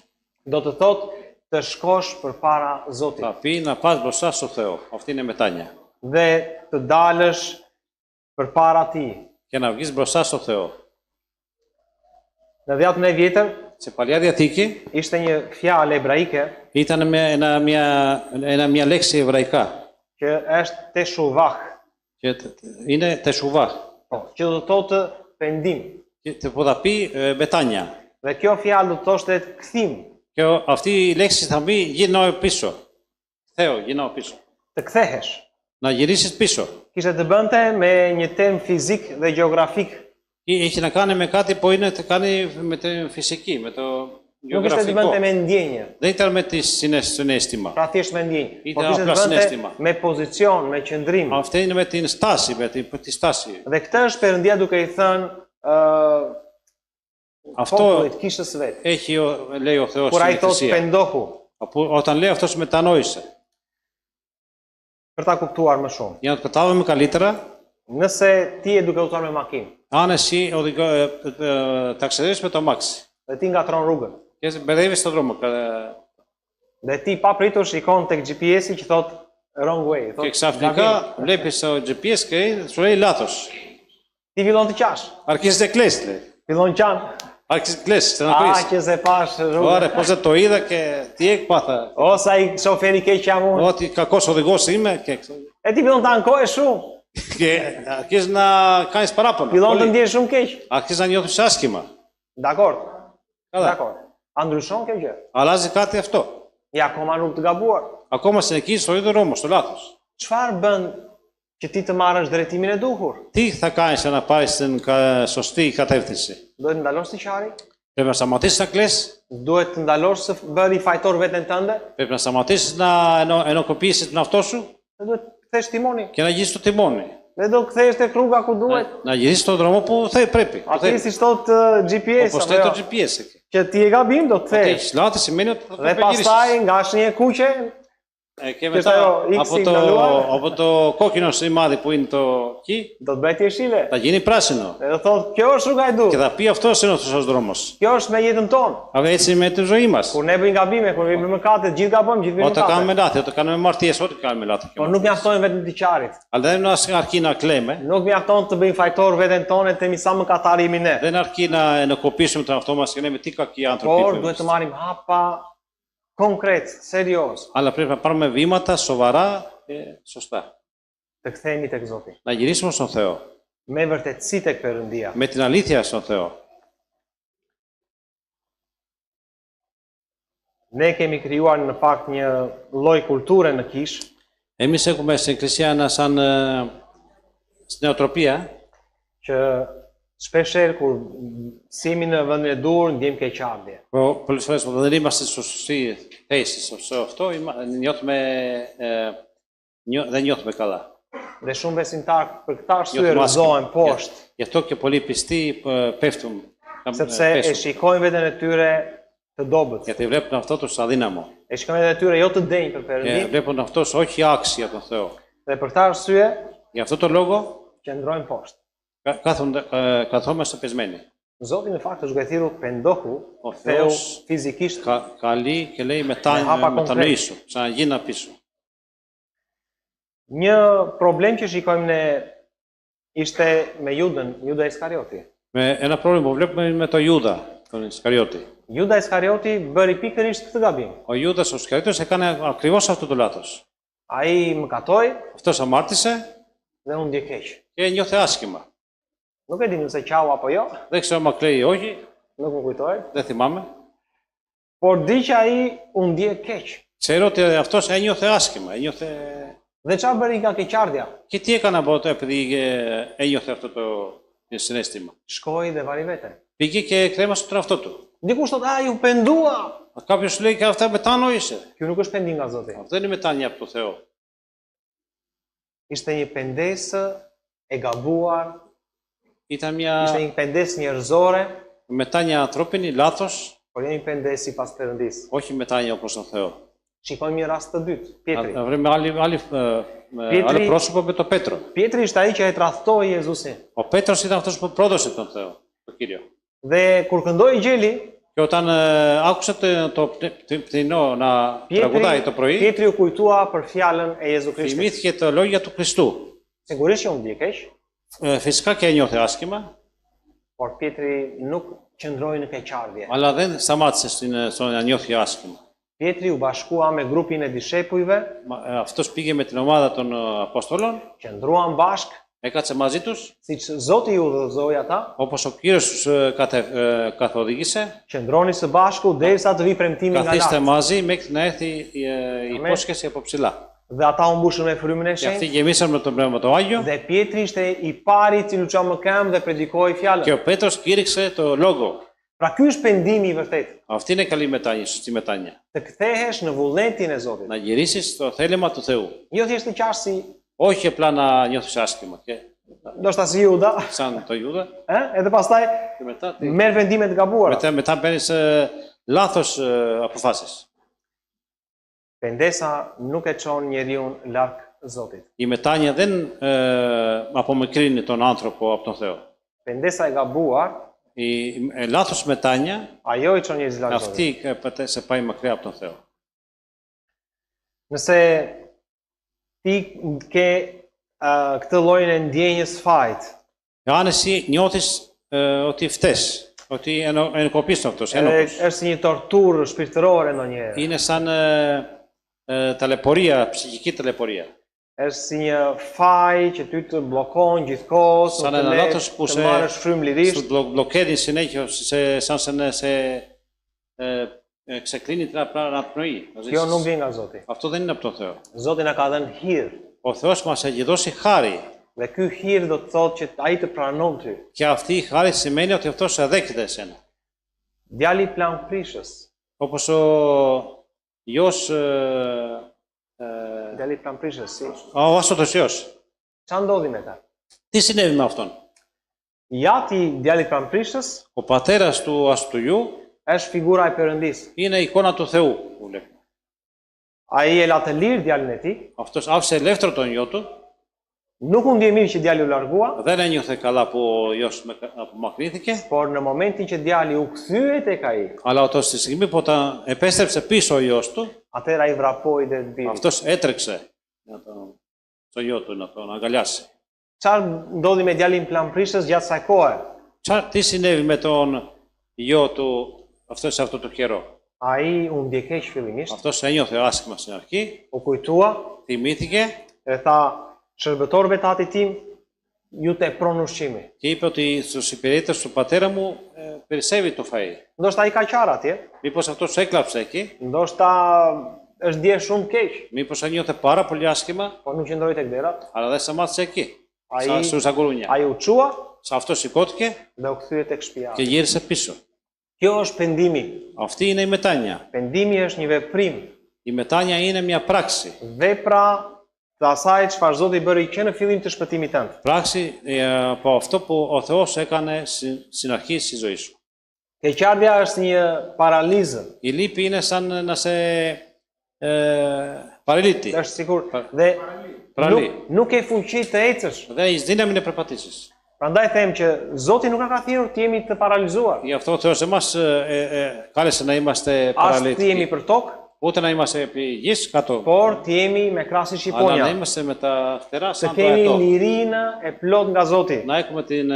Do të thotë të shkosh përpara Zotit
Θα πει να πας μπροστά στο Θεό. Αυτή είναι μετάνοια.
dhe të dalësh përpara Tij.
Και να βγεις μπροστά στο Θεό.
Në dhjetën e vjetër
Σε Παλιά Διαθήκη
ishte një fjalë hebraike
ήταν μια λέξη εβραϊκά.
që është teshuvah,
είναι τεσουβά.
që do të thotë pendim.
Που θα πει μετάνια.
Dhe kjo fjalë do të thoshte kthim,
Και αυτή η λέξη θα πει γυρνάω πίσω. Θεό, γυρνάω πίσω.
të kthehesh.
Να γυρίσεις πίσω.
Kishte të bënte me një temë fizik dhe gjeografik.
Έχει να κάνει με κάτι που είναι να κάνει με τη φυσική, με το
Nuk kishte të
γεωγραφικό.
bënte me ndjenje,
Δεν ήταν με τη συναίσθημα.
pra thjesht me ndjenje,
Ite
por kishte të
απλά
bënte
συναίσθημα.
me pozicion, me qëndrim.
Αυτή είναι με την στάση, με τη στάση.
Dhe këtë është Perëndia duke i thënë
Αυτό
popullit kishës vet.
έχει, λέει ο Θεός
Kur ai
στην
thot
Εκκλησία.
pendohu,
Όταν λέει αυτός μετανόησε.
për ta kuptuar më shumë.
Για να το καταλάβουμε καλύτερα,
Nëse ti e duke udhëtuar me makinë
αν εσύ ταξιδεύεις με το αμάξι
dhe ti ngatron rrugën,
και μπερδεύεις τον δρόμο
dhe ti papritur shikon tek GPS-i që thot wrong way,
και
thot gabim.
ξαφνικά βλέπεις το GPS και σου λέει λάθος.
Ti fillon të qash,
Αρχίζεις να κλαις, λέει.
fillon qan.
Άρχισες να κλαις,
Ah,
στεναχωρείς.
që se pash rrugën.
Ωραία, πώς δεν το είδα και τι έκπαθα.
Ose ai shoferi keq jam unë.
Ότι κακός οδηγός είμαι
E ti fillon të ankohesh shumë,
και αρχίζεις να κάνεις παράπονα.
fillon të
Πολύ.
ndjesh shumë keq.
Αρχίζεις να νιώθεις άσχημα.
Dakor.
Καλά.
Dakor. A ndryshon kjo gjë?
Αλλάζει κάτι αυτό.
Ja akoma nuk të gabuar.
Ακόμα συνεχίζεις στο ίδιο δρόμο, στο λάθος.
Çfarë bën që ti të marrësh drejtimin e duhur?
Τι θα κάνεις για να πάρεις την σωστή κατεύθυνση.
Duhet të ndalosh të qari?
Πρέπει να σταματήσεις να κλαις,
Duhet të ndalosh të bëri fajtor veten tënde?
πρέπει να σταματήσεις να ενοχοποιήσεις τον εαυτό σου
Dhe duhet të kthesh timonin.
και να γυρίσεις το τιμόνι.
Dhe do kthesh tek rruga ku duhet.
Να γυρίσεις στον δρόμο που πρέπει. που
Aty
θέλει.
si thot GPS
Όπως
apo
λέει
jo?
το GPS εκεί.
Që ti e gabim do të
Ότι
kthesh.
έχεις λάθη σημαίνει ότι θα
Dhe
πρέπει να γυρίσεις.
pastaj nga asnjë kuqe
Και
ajo
μετά
X signaluar.
από το κόκκινο σημάδι που είναι το εκεί
do të bëhet jeshile.
θα γίνει πράσινο.
Dhe do thot kjo është rruga e
Και
duhur.
θα πει αυτός είναι ο σωστός δρόμος.
Kjo është me jetën tonë.
Αλλά έτσι με τη ζωή μας.
Kur ne bëjmë gabime, kur ne bëjmë mëkate, gjithë gabojmë, gjithë bëjmë
Όταν κάνουμε
mëkate.
λάθη, όταν κάνουμε αμαρτίες, ό,τι κάνουμε λάθη.
Por nuk mjafton vetëm të qarit.
Αλλά δεν αρκεί να κλαίμε,
Nuk mjafton të bëjmë fajtor veten tonë të themi sa mëkatar jemi ne.
δεν αρκεί να ενοχοποιήσουμε τον εαυτό μας και να λέμε τι κακοί άνθρωποι
Por duhet
είμαστε.
të marrim hapa konkret, serioz,
Αλλά πρέπει να πάρουμε βήματα σοβαρά και σωστά.
të kthehemi tek Zoti.
Να γυρίσουμε στον Θεό.
Me vërtetësi tek Perëndia.
Με την αλήθεια στον Θεό.
Ne kemi krijuar në fakt një lloj kulture në kish
Εμείς έχουμε στην Εκκλησία ένα σαν στην νοοτροπία
që shpeshherë kur simi në vendin e dur, ndjem keqardhje.
που πολλές φορές όταν δεν είμαστε στη σωστή θέση σε αυτό, δεν νιώθουμε καλά.
Dhe shumë besimtar për këtë arsye
Njohim
rrëzohen
άσχημα.
poshtë,
Γι' αυτό και πολλοί πιστοί πέφτουν.
sepse e
πέσουν.
shikojnë veten e tyre të dobët.
Γιατί βλέπουν αυτό τους αδύναμο.
E shikojnë veten e tyre jo të denjë për
Και
Perëndin
βλέπουν αυτός όχι άξια τον Θεό.
dhe për këtë arsye
Γι' αυτό το λόγο
qëndrojnë poshtë.
καθόμαστε πεσμένοι.
Zoti në fakt është duke thirrur pendohu,
Ο
theu
Θεός
fizikisht
καλεί και λέει
hapa
μετανοήσου, ξαναγίνα πίσω.
Një problem që shikojmë ne ishte me Judën, Juda Iskarioti.
Με ένα πρόβλημα που βλέπουμε με τον Ιούδα, τον Ισκαριώτη.
Juda Iskarioti bëri pikërisht këtë gabim.
Ο Ιούδας ο Ισκαριώτης έκανε ακριβώς αυτό το λάθος.
Ai mëkatoi
Αυτός αμάρτησε
dhe u ndje keq.
και νιώθε άσχημα.
Nuk e di nëse qau apo jo,
Δεν ξέρω αν κλαίει ή όχι,
nuk më kujtohet,
δεν θυμάμαι.
por di që ai u ndje keq.
Ξέρω ότι αυτός ένιωθε άσχημα,
Dhe çfarë bëri nga keqardhja?
Και τι έκανε από τότε επειδή ένιωθε αυτό το συναίσθημα.
Shkoi dhe vari veten.
Πήγε και κρέμασε τον εαυτό του.
Dikush thot, "Ah, ju pendua."
Κάποιος λέει και αυτά μετάνοησε.
Kjo nuk është pendim nga Zoti.
Αυτό δεν είναι μετάνοια από τον Θεό.
Ishte një pendesë e gabuar,
Ήταν
ishte
μια
një pendesë njerëzore,
μετάνοια ανθρώπινη, λάθος,
por jo një pendesë sipas Perëndis.
όχι μετάνοια όπως τον Θεό.
Shikojmë një rast të dytë, Pietri.
Να βρούμε άλλο πρόσωπο με τον Πέτρο.
Pietri ishte ai që e tradhtoi Jezusin.
Ο Πέτρος ήταν αυτός που πρόδωσε τον Θεό, τον Κύριο.
Dhe kur këndoi gjeli,
Και όταν άκουσε το πτηνό να τραγουδάει το πρωί,
Pietri u kujtua për fjalën e Jezu Krishtit.
θυμήθηκε τα λόγια του Χριστού.
Sigurisht që u ndje keq,
Φυσικά και ένιωθε άσχημα,
por Pietri nuk qëndroi në keqardhje.
αλλά δεν σταμάτησε στο να νιώθει άσχημα.
Pietri u bashkua me grupin e dishepujve,
Αυτός πήγε με την ομάδα των Απόστολων,
qëndruan bashk,
έκατσε μαζί τους,
siç Zoti ju udhëzoi ata,
όπως ο Κύριος τους καθοδήγησε.
qëndroni së bashku derisa të vi premtimi nga
Καθίστε
lart.
μαζί μέχρι να έρθει η υπόσχεση από ψηλά.
Dhe ata u mbushën me frymën e
Και αυτοί
shenjtë.
γεμίσαν με τον Πνεύμα το Άγιο
Dhe Pietri ishte i pari i cili u qa më këmbë dhe predikoi
και
fjalën.
ο Πέτρος κήρυξε το λόγο.
Pra ky është pendimi i vërtet.
Αυτή είναι καλή μετάνοια, σωστή μετάνοια.
Të kthehesh në vullnetin e Zotit.
Να γυρίσεις στο θέλημα του Θεού.
Jo thjesht të qash si,
Όχι απλά να νιώθεις άσχημα και
ndoshta si Juda,
σαν το Ιούδα
edhe pastaj
και μετά,
merr vendime të gabuara.
μετά παίρνεις λάθος αποφάσεις.
Pendesa nuk e çon njeriu larg Zotit.
Η μετάνοια δεν απομακρύνει τον άνθρωπο από τον Θεό.
Pendesa e gabuar,
Η λάθος μετάνοια,
ajo i çon njerëzit larg Zotit.
αυτή σε πάει μακριά από τον Θεό.
Nëse ti ke këtë llojin e ndjenjës fajt,
Αν εσύ νιώθεις ότι φταίς, ότι ενοχοποιείς τον αυτός,
edhe
ένοχος,
është si një torturë shpirtërore ndonjëherë.
είναι σαν ταλαιπωρία, ψυχική ταλαιπωρία.
Është si një faj që ty të bllokon gjithkohës,
Σαν
të
ένα
le
λάθος που
të marrësh frymë lirisht.
σου μπλοκέρει συνέχεια, σαν σε ξεκλίνει την αναπνοή.
Kjo nuk vjen nga Zoti.
Αυτό δεν είναι από τον Θεό.
Zoti na ka dhënë hir.
Ο Θεός μας έχει δώσει χάρη.
Dhe ky hir do të thotë që ai të pranon ty.
Και αυτή η χάρη σημαίνει ότι αυτός σε δέχεται εσένα.
Djali i plan prishës.
Όπως ο γιος,
Djali i plan prishës, si.
ο άστοτος γιος.
Ç'a ndodhi me ta?
Τι συνέβη με αυτόν?
Jati djali i plan prishës
Ο πατέρας του άστοτου γιου
është figura e Perëndis.
είναι η εικόνα του Θεού. Που βλέπουμε.
Ai e la të lirë djalin e tij,
Αυτός άφησε ελεύθερο τον γιο του,
nuk u ndje mirë që djali u largua,
δεν ένιωθε καλά που ο γιος απομακρύνθηκε,
por në momentin që djali u kthye tek ai,
αλλά στη στιγμή που όταν επέστρεψε πίσω ο γιος του,
atëherë ai vrapoi dhe të biri.
αυτός έτρεξε στο γιο του να τον αγκαλιάσει.
Çfarë ndodhi me djalin plan prishës gjatë kësaj kohe?
Τι συνέβη με τον γιο του σε αυτό το καιρό?
Ai u ndje keq fillimisht,
Αυτός ένιωθε άσχημα στην αρχή,
u kujtua
θυμήθηκε
dhe tha shërbëtorëve të atit tim, ju te pron ushqimi.
και είπε ότι στους υπηρέτες του πατέρα μου περισσεύει το φαΐ.
Ndoshta ai ka qarë atje,
Μήπως αυτός έκλαψε εκεί,
ndoshta është ndje shumë keq,
μήπως ένιωθε πάρα πολύ άσχημα,
por nuk qëndroi tek derat.
αλλά δεν σταμάτησε εκεί,
Ai
στους αγκουρούνια.
ai u çua
Σε αυτό σηκώθηκε
dhe u kthye tek shtëpia.
και γύρισε πίσω.
Kjo është pendimi.
Αυτή είναι η μετάνοια.
Pendimi është një veprim,
Η μετάνοια είναι μια πράξη.
vepra të asaj çfarë Zoti bëri që në fillim të shpëtimit tënd.
Πράξη από αυτό που ο Θεός έκανε στην αρχή στη ζωή σου.
Keqardhja është një paralizë.
Η λύπη είναι σαν να σε παρελύττει.
Është sikur dhe
Parali.
nuk e fuqi të ecësh.
Δεν έχεις δύναμη να περπατήσεις.
Prandaj them që Zoti nuk na ka thirrur të jemi të paralizuar.
Γι' αυτό ο Θεός δεν μας κάλεσε να είμαστε
As të jemi
παραλύτικοι.
për tokë,
Ούτε να είμαστε επί γης κάτω,
por të jemi me krasin
αλλά να
shqiponja.
είμαστε με τα φτερά
Të
σαν το
kemi
αετό.
lirinë e plot nga Zoti.
Να έχουμε την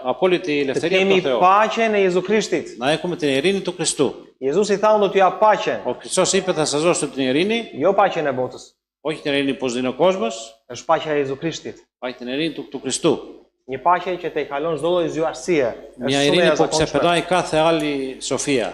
απόλυτη
Të
ελευθερία από
kemi
τον Θεό.
paqen e Jezu Krishtit.
Να έχουμε την ειρήνη του Χριστού.
Jezusi tha unë do t'ju jap paqen,
Ο Χριστός είπε θα σας δώσω την ειρήνη,
jo paqen e botës.
όχι την ειρήνη που δίνει ο κόσμος,
Është paqja e Jezu Krishtit.
αλλά την ειρήνη του Χριστού.
Një paqe që te kalon çdo lloj zgjuarësie.
Μια
Është shumë e
ειρήνη που
jashtëzakonshme.
ξεπερνάει κάθε άλλη σοφία.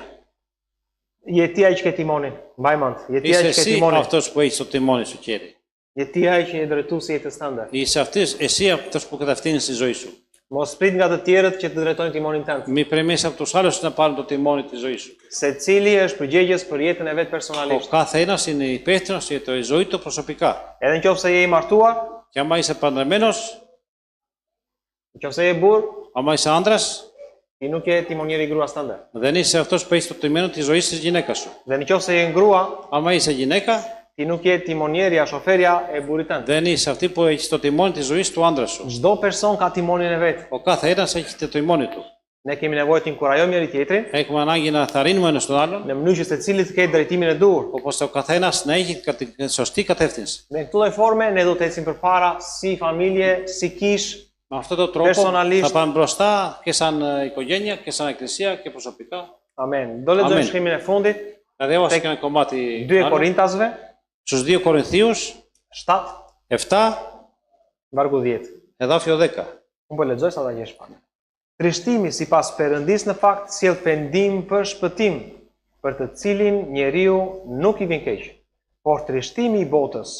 Je ti ai që ke timonin. Mbaj mend. Je ti ai
Είσαι
që ke
εσύ
timonin.
αυτός που έχεις το τιμόνι σου, χέρι.
Je ti ai që je drejtuesi i jetës tënde.
Είσαι εσύ αυτός που κατευθύνεις τη ζωή σου.
Mos prit nga të tjerët që të drejtojnë timonin tënd.
Μη πρεμείς από τους άλλους να πάρουν το τιμόνι της ζωής σου.
Secili është përgjegjës për jetën e vet
Ο
personalisht.
κάθε ένας είναι υπεύθυνος για τη ζωή του προσωπικά.
Edhe nëse je i martuar,
Και άμα είσαι παντρεμένος,
nëse je burr,
άμα είσαι άντρας,
ti nuk je timonieri i gruas tënde.
δεν είσαι αυτός που έχει το τιμένο της ζωής της γυναίκας σου.
Dhe nëse je grua,
Άμα είσαι γυναίκα,
ti nuk je timonierja, shoferja e burrit tënd.
δεν είσαι αυτή που έχει το τιμόνι της ζωής του άντρα σου.
Çdo person ka timonin e vet.
Ο κάθε ένας έχει το τιμόνι του.
Ne kemi nevojë të inkurajojmë njëri tjetrin
Έχουμε ανάγκη να θαρρύνουμε ένας τον άλλον,
në mënyrë që secili të ketë drejtimin e dur.
όπως ο καθένας να έχει την σωστή κατεύθυνση.
Me këtë lloj forme ne do të ecim përpara si familje, si kish,
Με αυτόν τον τρόπο
Personalist.
θα πάμε μπροστά και σαν οικογένεια και σαν εκκλησία και προσωπικά.
amen. Do lexojmë
Amen.
shkrimin e fundit.
Να διαβάσω και ένα κομμάτι
2
άλλο.
Korintasve,
Στους 2 Κορινθίους,
7,
7,
vargu 10.
εδάφιο 10.
Unë po lexoj sa ta gjesh pak. Trishtimi sipas Perëndis në fakt sjell pendim për shpëtim, për të cilin njeriu nuk i vjen keq. Por trishtimi i botës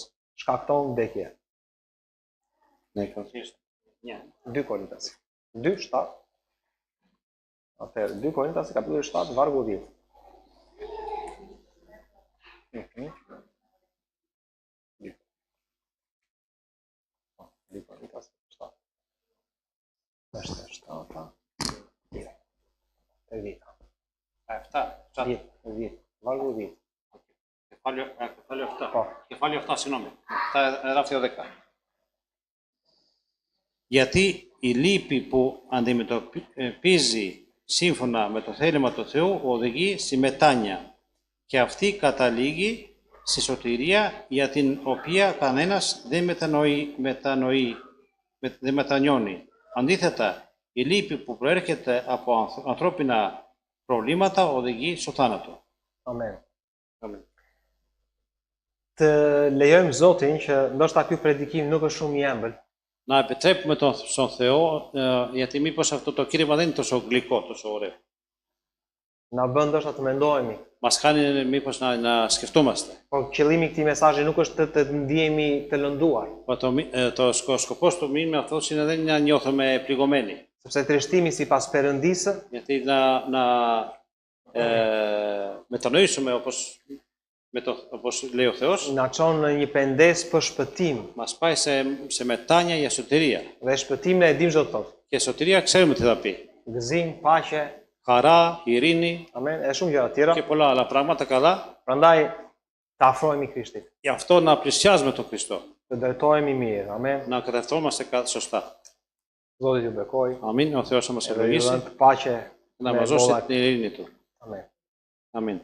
shkakton vdekje.
Ναι, καθίστε.
2 Korintas. 2, 7. Atëherë, 2 Korintas, kapitulli 7, vargu 10. 2 Korintas, 7. Është 7, 10. 10.
7.
10, vargu 10.
Κεφάλαιο 7.
Po.
Κεφάλαιο 7, συγγνώμη. 7, εδάφιο 10. Γιατί η λύπη που αντιμετωπίζει σύμφωνα με το θέλημα του Θεού οδηγεί στη μετάνοια και αυτή καταλήγει στη σωτηρία για την οποία κανένας δεν μετανιώνει. Αντίθετα, η λύπη που προέρχεται από ανθρώπινα προβλήματα οδηγεί στο θάνατο.
Amen.
Amen.
Të lejojmë Zotin që ndoshta ky predikim nuk është shumë i ëmbël,
Να επιτρέπουμε στον Θεό, γιατί μήπως αυτό το κήρυγμα δεν είναι τόσο γλυκό, τόσο ωραίο.
na bën ndoshta të mendojmë.
Μας κάνει μήπως να σκεφτόμαστε.
Po qëllimi i këtij mesazhi nuk është të ndihemi të lënduar,
Ο σκοπός του μήνυμα αυτός είναι δεν είναι να νιώθουμε πληγωμένοι.
sepse trishtimi sipas Perëndisë
Γιατί να μετανοήσουμε όπως λέει ο Θεός,
na çon në një pendes për shpëtim.
μας πάει σε μετάνοια για σωτηρία.
Dhe shpëtimin e dim çdo të thotë.
Και σωτηρία ξέρουμε τι θα πει.
Gëzim, paqe,
Χαρά, ειρήνη
amen, e shumë gjëra tjera.
και πολλά άλλα πράγματα καλά.
Prandaj të afrohemi Krishtit,
Γι' αυτό να πλησιάζουμε τον Χριστό.
të drejtohemi mirë, amen.
Να κατευθόμαστε σωστά.
Zoti ju bekoj.
Αμήν. Ο Θεός θα μας
Edhe ju
ευλογήσει
dhënë të paqe
να
me
μας δώσει
bollat.
την ειρήνη Του.
Amen.
Αμήν.